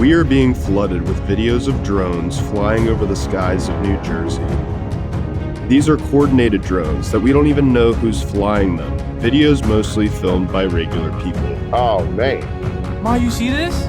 We are being flooded with videos of drones flying over the skies of New Jersey. These are coordinated drones that we don't even know who's flying them. Videos mostly filmed by regular people. Oh, man. Ma, you see this?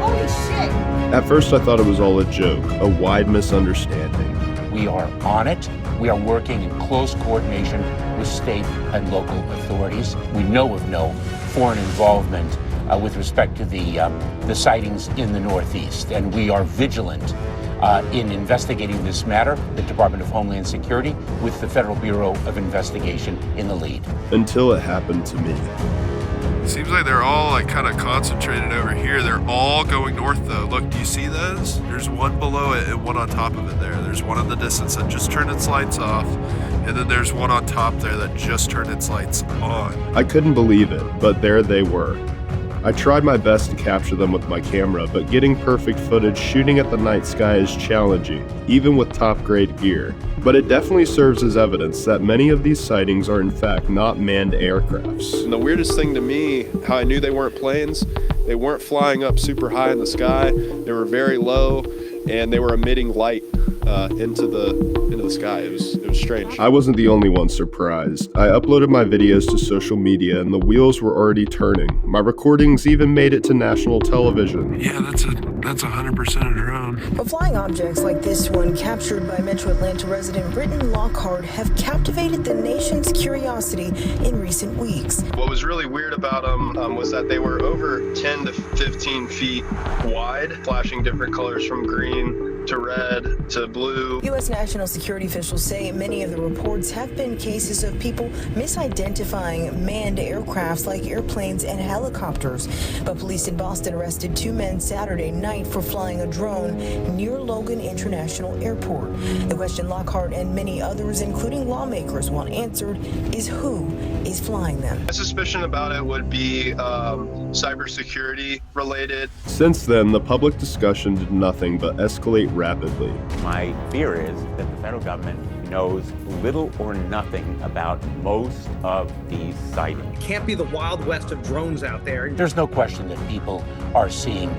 Holy shit! At first I thought it was all a joke, a wide misunderstanding. We are on it. We are working in close coordination with state and local authorities. We know of no foreign involvement with respect to the sightings in the Northeast, and we are vigilant in investigating this matter, the Department of Homeland Security, with the Federal Bureau of Investigation in the lead. Until it happened to me. Seems like they're all like kind of concentrated over here. They're all going north though. Look, do you see those? There's one below it and one on top of it there. There's one in the distance that just turned its lights off. And then there's one on top there that just turned its lights on. I couldn't believe it, but there they were. I tried my best to capture them with my camera, but getting perfect footage shooting at the night sky is challenging, even with top-grade gear. But it definitely serves as evidence that many of these sightings are in fact not manned aircrafts. And the weirdest thing to me, how I knew they weren't planes, they weren't flying up super high in the sky, they were very low, and they were emitting light into the sky. It was strange. I wasn't the only one surprised. I uploaded my videos to social media and the wheels were already turning. My recordings even made it to national television. Yeah, that's 100% a drone. But flying objects like this one, captured by Metro Atlanta resident Britton Lockhart, have captivated the nation's curiosity in recent weeks. What was really weird about them was that they were over 10 to 15 feet wide, flashing different colors from green to red to blue. U.S. national security officials say many of the reports have been cases of people misidentifying manned aircrafts like airplanes and helicopters. But police in Boston arrested 2 men Saturday night for flying a drone near Logan International Airport. The question Lockhart and many others, including lawmakers, want answered is who is flying them. My suspicion about it would be cybersecurity related. Since then, the public discussion did nothing but escalate rapidly. My fear is that the federal government knows little or nothing about most of these sightings. It can't be the Wild West of drones out there. There's no question that people are seeing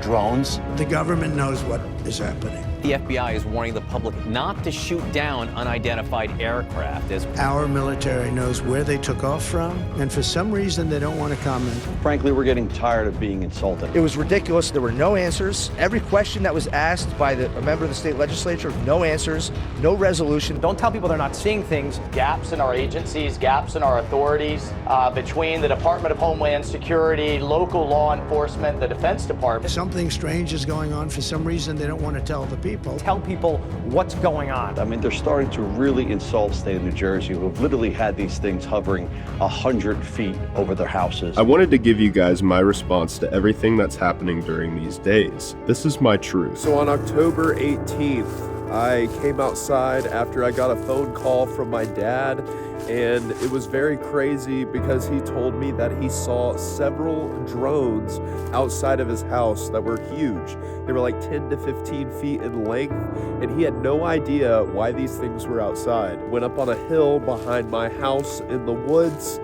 drones. The government knows what is happening. The FBI is warning the public not to shoot down unidentified aircraft. Our military knows where they took off from, and for some reason they don't want to comment. Frankly, we're getting tired of being insulted. It was ridiculous. There were no answers. Every question that was asked by a member of the state legislature, no answers, no resolution. Don't tell people they're not seeing things. Gaps in our agencies, gaps in our authorities, between the Department of Homeland Security, local law enforcement, the Defense Department. Something strange is going on. For some reason, they don't want to tell the people. Tell people what's going on. I mean, they're starting to really insult the state of New Jersey, who have literally had these things hovering 100 feet over their houses. I wanted to give you guys my response to everything that's happening during these days. This is my truth. So on October 18th, I came outside after I got a phone call from my dad, and it was very crazy because he told me that he saw several drones outside of his house that were huge. They were like 10 to 15 feet in length, and he had no idea why these things were outside. Went up on a hill behind my house in the woods,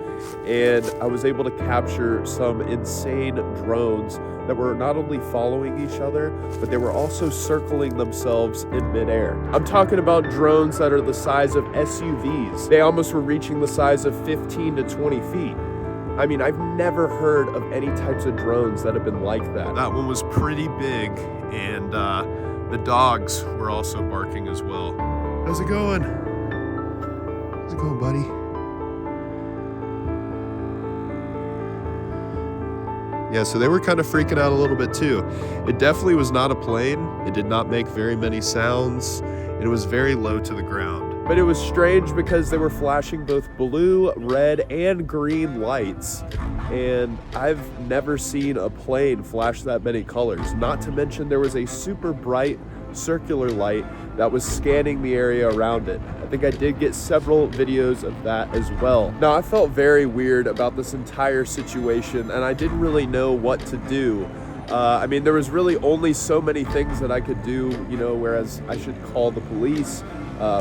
and I was able to capture some insane drones that were not only following each other, but they were also circling themselves in midair. I'm talking about drones that are the size of SUVs. They almost were reaching the size of 15 to 20 feet. I mean, I've never heard of any types of drones that have been like that. That one was pretty big, and the dogs were also barking as well. How's it going? How's it going, buddy? Yeah, so they were kind of freaking out a little bit too. It definitely was not a plane. It did not make very many sounds, and it was very low to the ground. But it was strange because they were flashing both blue, red, and green lights. And I've never seen a plane flash that many colors. Not to mention there was a super bright circular light that was scanning the area around it. I think I did get several videos of that as well. Now, I felt very weird about this entire situation, and I didn't really know what to do. I mean, there was really only so many things that I could do, you know, whereas I should call the police.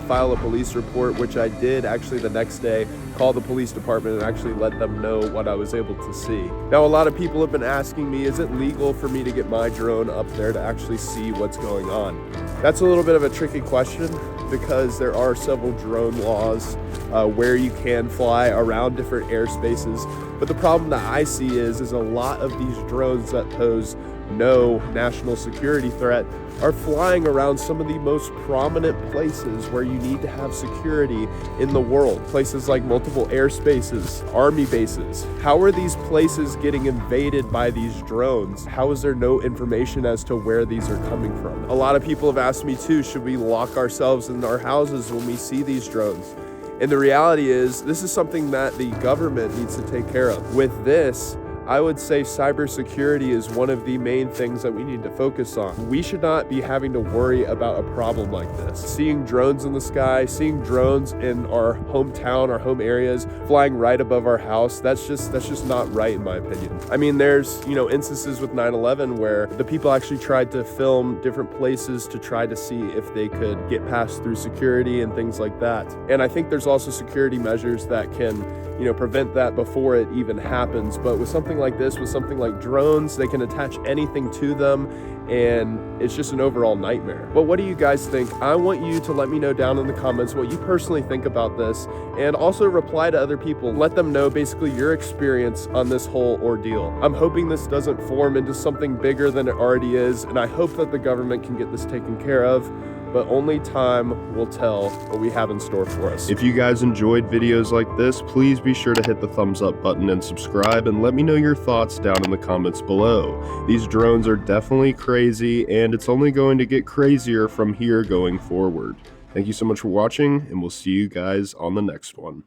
file a police report, which I did actually the next day, call the police department and actually let them know what I was able to see. Now, a lot of people have been asking me, is it legal for me to get my drone up there to actually see what's going on? That's a little bit of a tricky question because there are several drone laws where you can fly around different airspaces. But the problem that I see is a lot of these drones that pose no national security threat are flying around some of the most prominent places where you need to have security in the world. Places like multiple airspaces, army bases. How are these places getting invaded by these drones? How is there no information as to where these are coming from? A lot of people have asked me too, should we lock ourselves in our houses when we see these drones? And the reality is, this is something that the government needs to take care of. With this, I would say cybersecurity is one of the main things that we need to focus on. We should not be having to worry about a problem like this. Seeing drones in the sky, seeing drones in our hometown, our home areas, flying right above our house, that's just not right in my opinion. I mean, there's, instances with 9/11 where the people actually tried to film different places to try to see if they could get past through security and things like that. And I think there's also security measures that can, prevent that before it even happens. But with something like this, with something like drones, they can attach anything to them, and it's just an overall nightmare. But what do you guys think? I want you to let me know down in the comments what you personally think about this, and also reply to other people. Let them know basically your experience on this whole ordeal. I'm hoping this doesn't form into something bigger than it already is, and I hope that the government can get this taken care of. But only time will tell what we have in store for us. If you guys enjoyed videos like this, please be sure to hit the thumbs up button and subscribe, and let me know your thoughts down in the comments below. These drones are definitely crazy, and it's only going to get crazier from here going forward. Thank you so much for watching, and we'll see you guys on the next one.